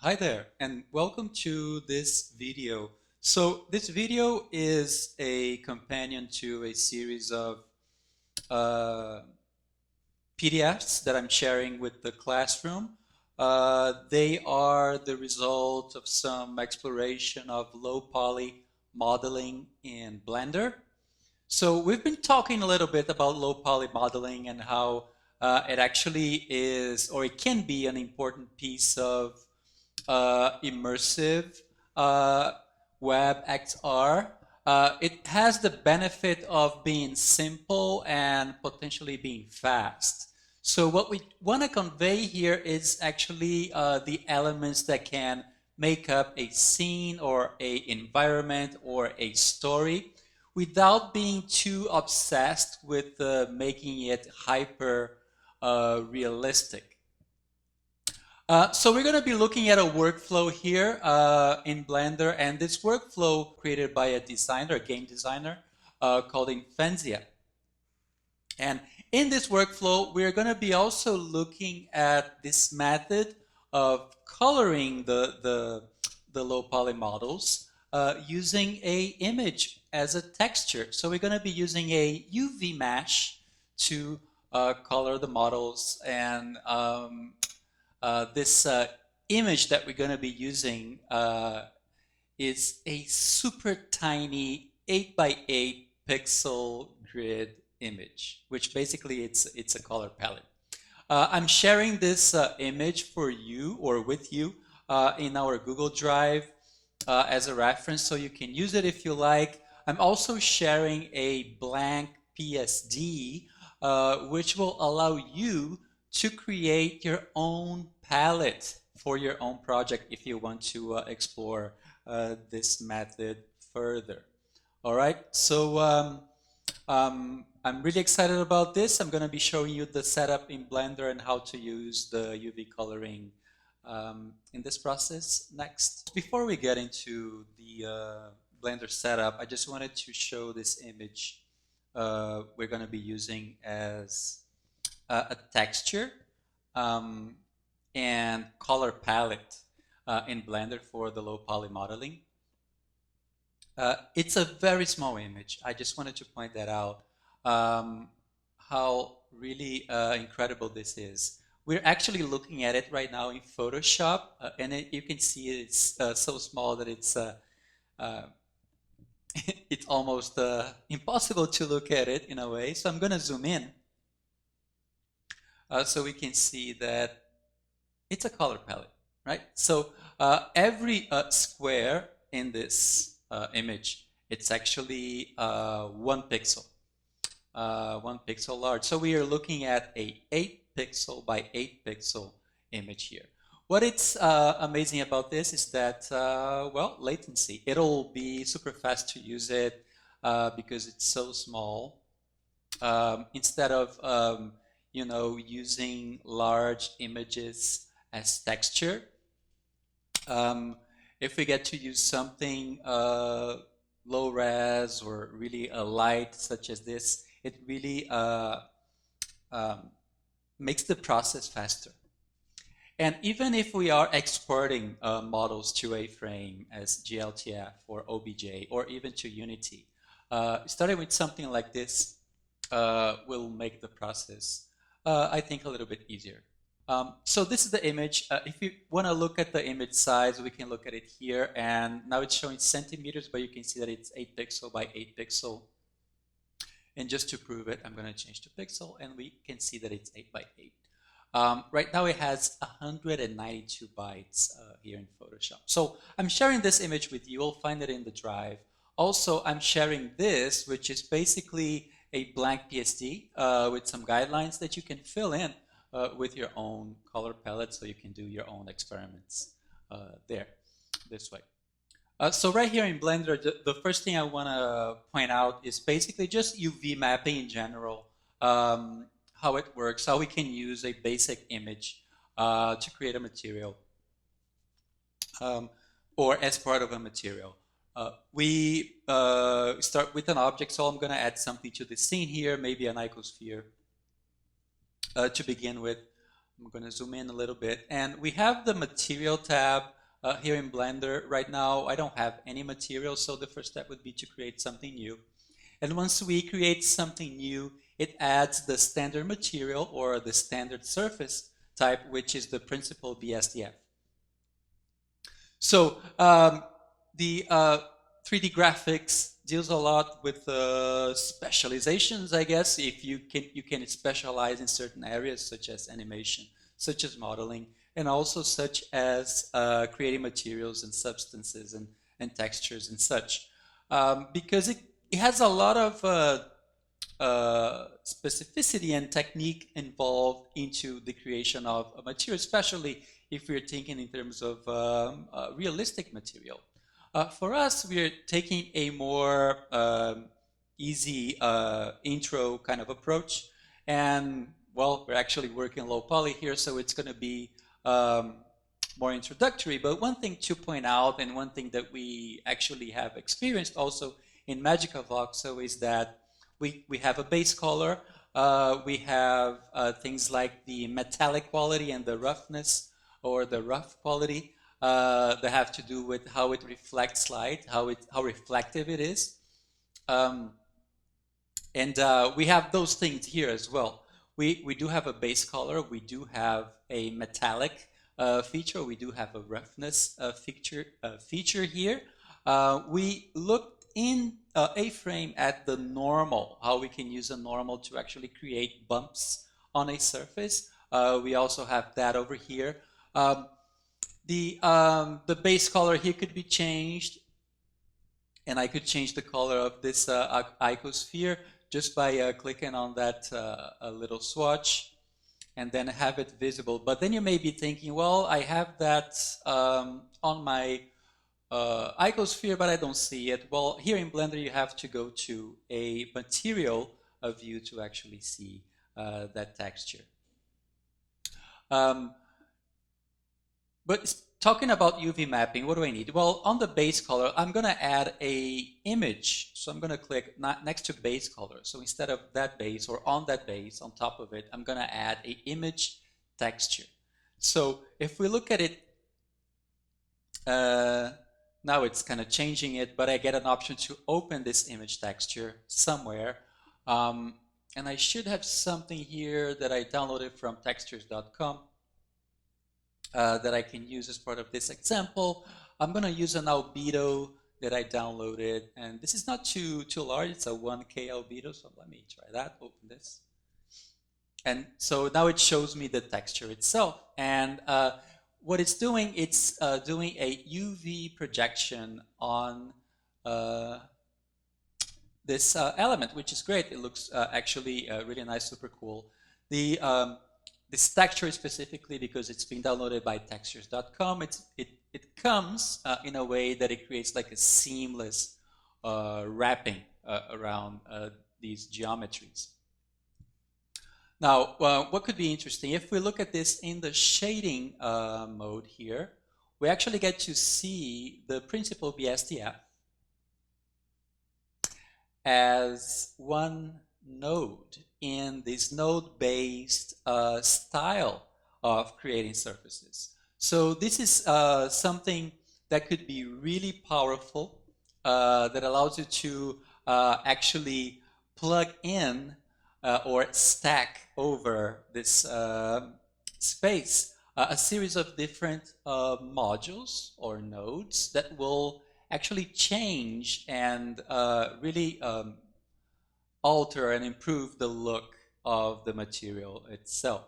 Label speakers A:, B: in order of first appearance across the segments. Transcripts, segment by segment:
A: Hi there, and welcome to this video. So this video is a companion to a series of uh, PDFs that I'm sharing with the classroom. They are the result of some exploration of low poly modeling in Blender. So we've been talking a little bit about low poly modeling and how it actually is, or it can be, an important piece of immersive uh, web XR. It has the benefit of being simple and potentially being fast. So what we want to convey here is actually the elements that can make up a scene or a environment or a story without being too obsessed with making it hyper realistic. So we're going to be looking at a workflow here in Blender, and this workflow created by a designer, a game designer, called Infenzia. And in this workflow, we're going to be also looking at this method of coloring the low poly models using a image as a texture. So we're going to be using a UV mesh to color the models, and this image that we're going to be using is a super tiny 8 by 8 pixel grid image, which basically it's a color palette. I'm sharing this image for you or with you in our Google Drive as a reference, so you can use it if you like. I'm also sharing a blank PSD, which will allow you to create your own palette for your own project if you want to explore this method further. All right, so I'm really excited about this. I'm going to be showing you the setup in Blender and how to use the UV coloring in this process next. Before we get into the Blender setup, I just wanted to show this image we're going to be using as a texture um, and color palette in Blender for the low poly modeling. It's a very small image. I just wanted to point that out, how really incredible this is. We're actually looking at it right now in Photoshop, and you can see it's so small that uh, it's almost impossible to look at it in a way. So I'm going to zoom in so we can see that it's a color palette, right? So every square in this image, it's actually 1 pixel, 1 pixel large. So we are looking at a 8 pixel by 8 pixel image here. What it's amazing about this is that, well, latency. It'll be super fast to use it because it's so small. Instead of using large images as texture, um, if we get to use something low res or really a light such as this, it really um, makes the process faster. And even if we are exporting models to A-Frame as GLTF or OBJ or even to Unity, starting with something like this will make the process, I think, a little bit easier. So this is the image. If you want to look at the image size, we can look at it here. And now it's showing centimeters, but you can see that it's 8 pixel by 8 pixel. And just to prove it, I'm going to change to pixel, and we can see that it's 8 by 8. Right now it has 192 bytes here in Photoshop. So I'm sharing this image with you. You'll find it in the drive. Also, I'm sharing this, which is basically a blank PSD with some guidelines that you can fill in with your own color palette, so you can do your own experiments there, this way. So right here in Blender, the first thing I want to point out is basically just UV mapping in general, how it works, how we can use a basic image to create a material um, or as part of a material. We start with an object, so I'm going to add something to the scene here, maybe an icosphere to begin with. I'm going to zoom in a little bit. And we have the material tab here in Blender. Right now, I don't have any material, so the first step would be to create something new. And once we create something new, it adds the standard material or the standard surface type, which is the principal BSDF. So the 3D graphics deals a lot with specializations, I guess. If you can specialize in certain areas such as animation, such as modeling, and also such as creating materials and substances and textures and such. Because it has a lot of specificity and technique involved into the creation of a material, especially if we're thinking in terms of realistic material. For us, we're taking a more easy intro kind of approach. And, well, we're actually working low poly here, so it's going to be more introductory. But one thing to point out, and one thing that we actually have experienced also in Magica Voxel, is that we have a base color. We have things like the metallic quality and the roughness or the rough quality that have to do with how it reflects light, how reflective it is. And we have those things here as well. We do have a base color. We do have a metallic feature. We do have a roughness feature here. We looked in A-Frame at the normal, how we can use a normal to actually create bumps on a surface. We also have that over here. The base color here could be changed, and I could change the color of this icosphere just by clicking on that little swatch and then have it visible. But then you may be thinking, well, I have that on my icosphere, but I don't see it. Well, here in Blender, you have to go to a material view to actually see that texture. But talking about UV mapping, what do I need? Well, on the base color, I'm going to add a image. So I'm going to click next to base color. So instead of that base or on that base, on top of it, I'm going to add a image texture. So if we look at it, now it's kind of changing it, but I get an option to open this image texture somewhere. And I should have something here that I downloaded from textures.com. That I can use as part of this example. I'm going to use an albedo that I downloaded, and this is not too large. It's a 1K albedo, so let me try that. Open this. And so now it shows me the texture itself. And what it's doing a UV projection on this element, which is great. It looks actually really nice, super cool. This texture specifically, because it's been downloaded by textures.com, it comes in a way that it creates like a seamless wrapping around these geometries. Now, what could be interesting, if we look at this in the shading mode here, we actually get to see the principal BSDF as one node in this node-based style of creating surfaces. So this is something that could be really powerful, that allows you to actually plug in or stack over this space a series of different modules or nodes that will actually change and really alter and improve the look of the material itself.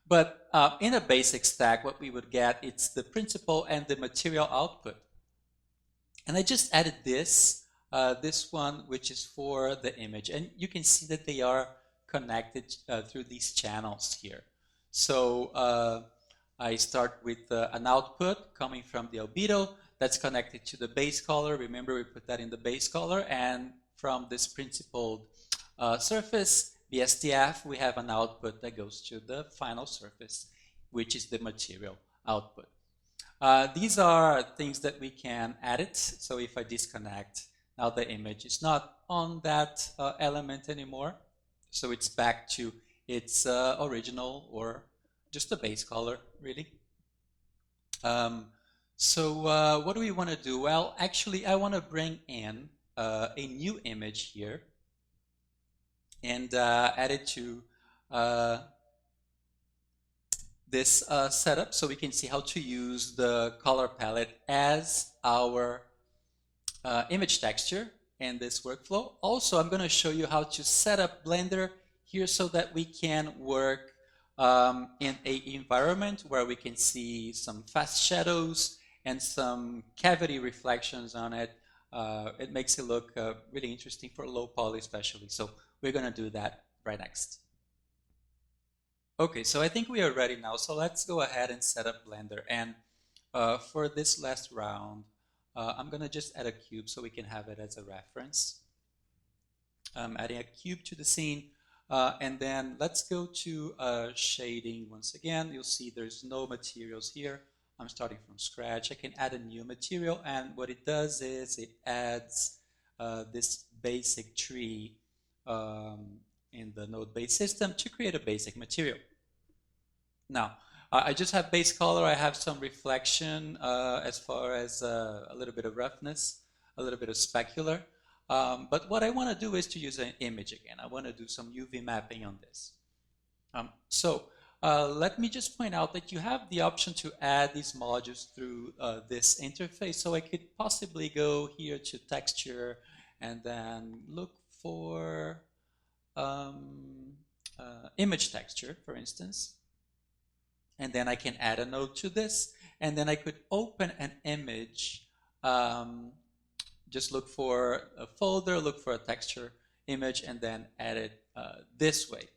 A: But in a basic stack, what we would get, it's the principal and the material output. And I just added this one, which is for the image. And you can see that they are connected through these channels here. So I start with an output coming from the albedo that's connected to the base color. Remember, we put that in the base color, and from this principled surface, BSDF, we have an output that goes to the final surface, which is the material output. These are things that we can edit. So if I disconnect, now the image is not on that element anymore. So it's back to its original or just a base color, really. What do we want to do? Well, actually, I want to bring in a new image here and add it to uh, this setup so we can see how to use the color palette as our image texture in this workflow. Also, I'm going to show you how to set up Blender here so that we can work in an environment where we can see some fast shadows and some cavity reflections on it. It makes it look really interesting for low poly especially. So we're going to do that right next. Okay, so I think we are ready now. So let's go ahead and set up Blender. And for this last round, I'm going to just add a cube so we can have it as a reference. I'm adding a cube to the scene. And then let's go to shading once again. You'll see there's no materials here. I'm starting from scratch. I can add a new material, and what it does is it adds this basic tree in the node-based system to create a basic material. Now, I just have base color. I have some reflection as far as a little bit of roughness, a little bit of specular. But what I want to do is to use an image again. I want to do some UV mapping on this. Let me just point out that you have the option to add these modules through this interface. So I could possibly go here to texture and then look for image texture, for instance. And then I can add a node to this. And then I could open an image. Just look for a folder, look for a texture image, and then add it this way.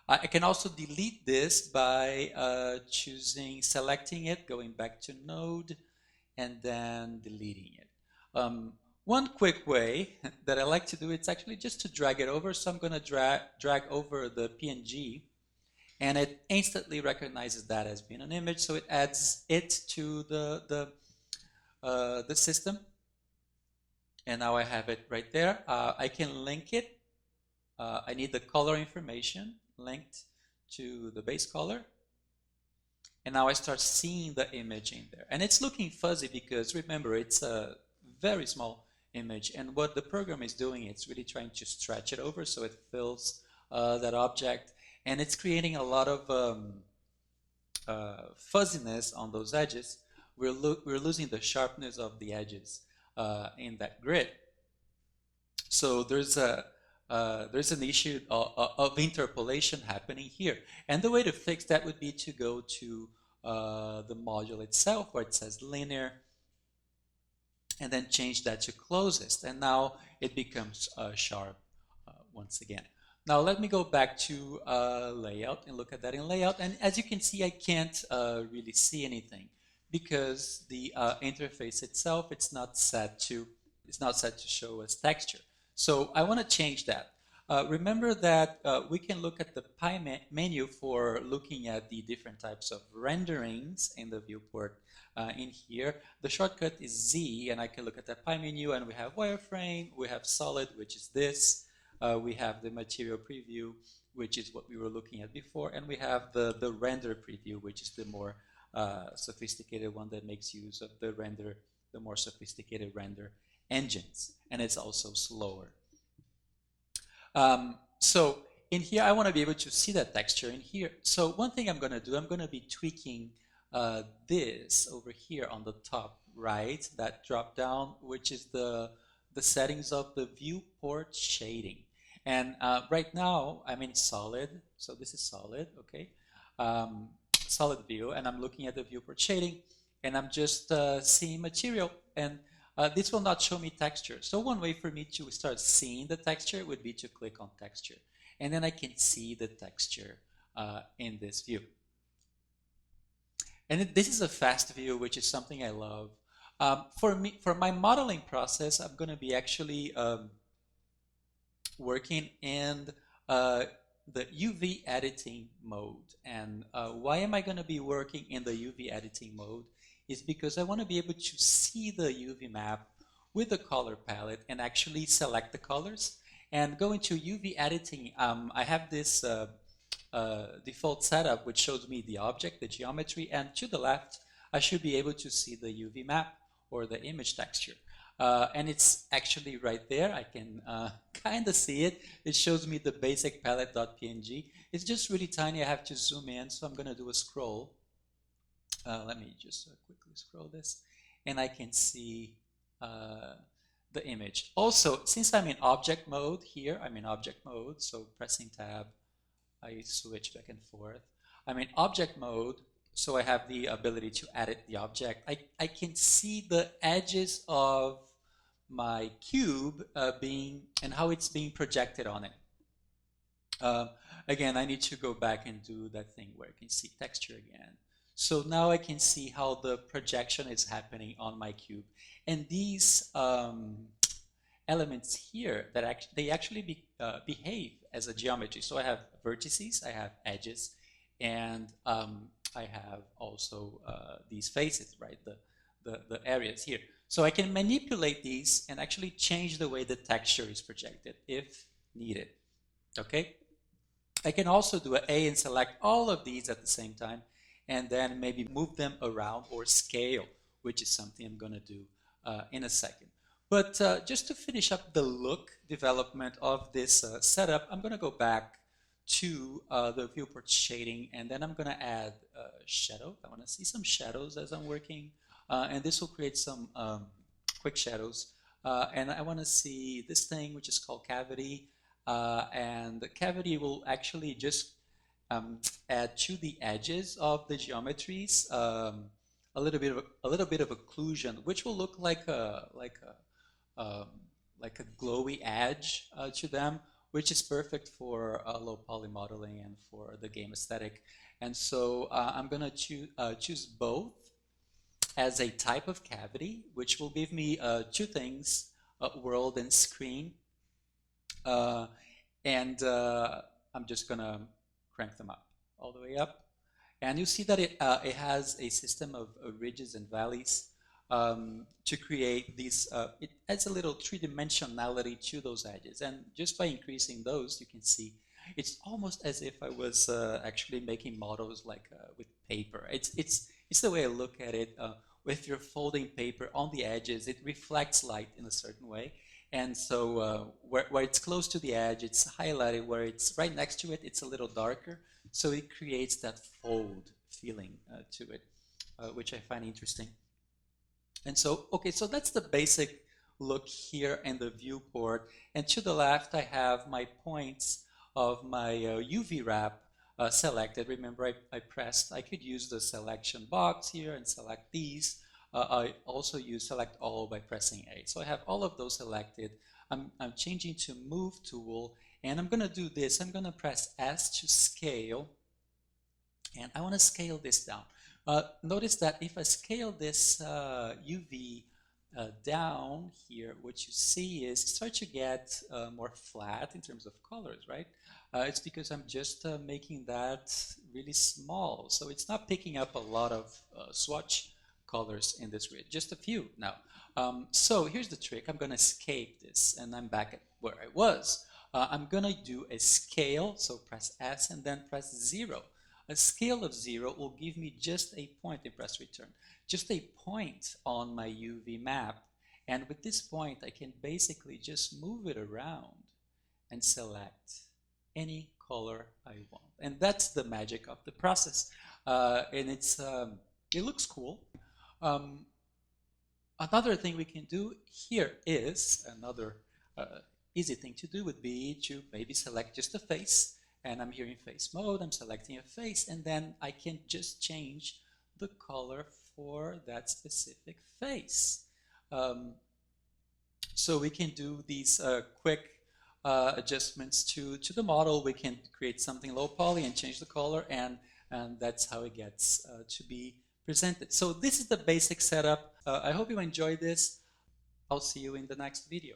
A: I can also delete this by selecting it, going back to node, and then deleting it. One quick way that I like to do it's actually just to drag it over. So I'm going to drag over the PNG, and it instantly recognizes that as being an image. So it adds it to the system. And now I have it right there. I can link it. I need the color information linked to the base color. And now I start seeing the image in there. And it's looking fuzzy because, remember, it's a very small image. And what the program is doing, it's really trying to stretch it over so it fills that object. And it's creating a lot of fuzziness on those edges. We're losing the sharpness of the edges in that grid. So there's an issue of interpolation happening here. And the way to fix that would be to go to the module itself where it says linear and then change that to closest. And now it becomes sharp once again. Now let me go back to layout and look at that in layout. And as you can see, I can't really see anything because the interface itself, it's not set to show as texture. So I want to change that. Remember that we can look at the pie menu for looking at the different types of renderings in the viewport in here. The shortcut is Z, and I can look at the pie menu, and we have wireframe, we have solid, which is this, we have the material preview, which is what we were looking at before, and we have the render preview, which is the more sophisticated one that makes use of the more sophisticated render engines, and it's also slower. So in here, I want to be able to see that texture in here. So one thing I'm going to do, I'm going to be tweaking this over here on the top right, that drop down, which is the settings of the viewport shading. And right now, I'm in solid. So this is solid, okay? Solid view, and I'm looking at the viewport shading, and I'm just seeing material, and this will not show me texture. So one way for me to start seeing the texture would be to click on texture, and then I can see the texture in this view. And this is a fast view, which is something I love. For my modeling process, I'm going to be actually working in the UV editing mode. And why am I going to be working in the UV editing mode? Is because I want to be able to see the UV map with the color palette and actually select the colors. And going to UV editing, I have this default setup, which shows me the object, the geometry, and to the left, I should be able to see the UV map or the image texture. And it's actually right there. I can kind of see it. It shows me the basic palette.png. It's just really tiny. I have to zoom in, so I'm going to do a scroll. Let me just quickly scroll this, and I can see the image. Also, since I'm in object mode here, I'm in object mode, so pressing tab, I switch back and forth. I'm in object mode, so I have the ability to edit the object. I can see the edges of my cube and how it's being projected on it. Again, I need to go back and do that thing where I can see texture again. So now I can see how the projection is happening on my cube. And these elements here, they actually behave as a geometry. So I have vertices, I have edges, and I have also these faces, right? The areas here. So I can manipulate these and actually change the way the texture is projected if needed. Okay? I can also do an A and select all of these at the same time, and then maybe move them around or scale, which is something I'm going to do in a second. But just to finish up the look development of this setup, I'm going to go back to the viewport shading, and then I'm going to add shadow. I want to see some shadows as I'm working, and this will create some quick shadows. And I want to see this thing, which is called cavity, and the cavity will actually just add to the edges of the geometries a little bit of occlusion, which will look like a glowy edge to them, which is perfect for low poly modeling and for the game aesthetic. And so I'm going to choose both as a type of cavity, which will give me two things, world and screen. And I'm just going to crank them up all the way up. And you see that it has a system of ridges and valleys to create these, it adds a little three-dimensionality to those edges. And just by increasing those, you can see it's almost as if I was actually making models like with paper. It's the way I look at it. If you're folding paper on the edges, it reflects light in a certain way. And so where it's close to the edge, it's highlighted. Where it's right next to it, it's a little darker. So it creates that fold feeling to it, which I find interesting. And so, okay, so that's the basic look here in the viewport. And to the left, I have my points of my UV wrap selected. Remember, I could use the selection box here and select these. I also use select all by pressing A. So I have all of those selected. I'm changing to move tool, and I'm going to do this. I'm going to press S to scale, and I want to scale this down. Notice that if I scale this UV down here, what you see is start to get more flat in terms of colors, right? It's because I'm just making that really small. So it's not picking up a lot of swatch colors in this grid, just a few now. So here's the trick. I'm going to escape this, and I'm back at where I was. I'm going to do a scale, so press S and then press 0. A scale of 0 will give me just a point and press return. Just a point on my UV map. And with this point, I can basically just move it around and select any color I want. And that's the magic of the process. And it looks cool. Another thing we can do here is, another easy thing to do would be to maybe select just a face. And I'm here in face mode, I'm selecting a face, and then I can just change the color for that specific face. So we can do these quick adjustments to the model. We can create something low poly and change the color, and that's how it gets to be presented. So this is the basic setup. I hope you enjoyed this. I'll see you in the next video.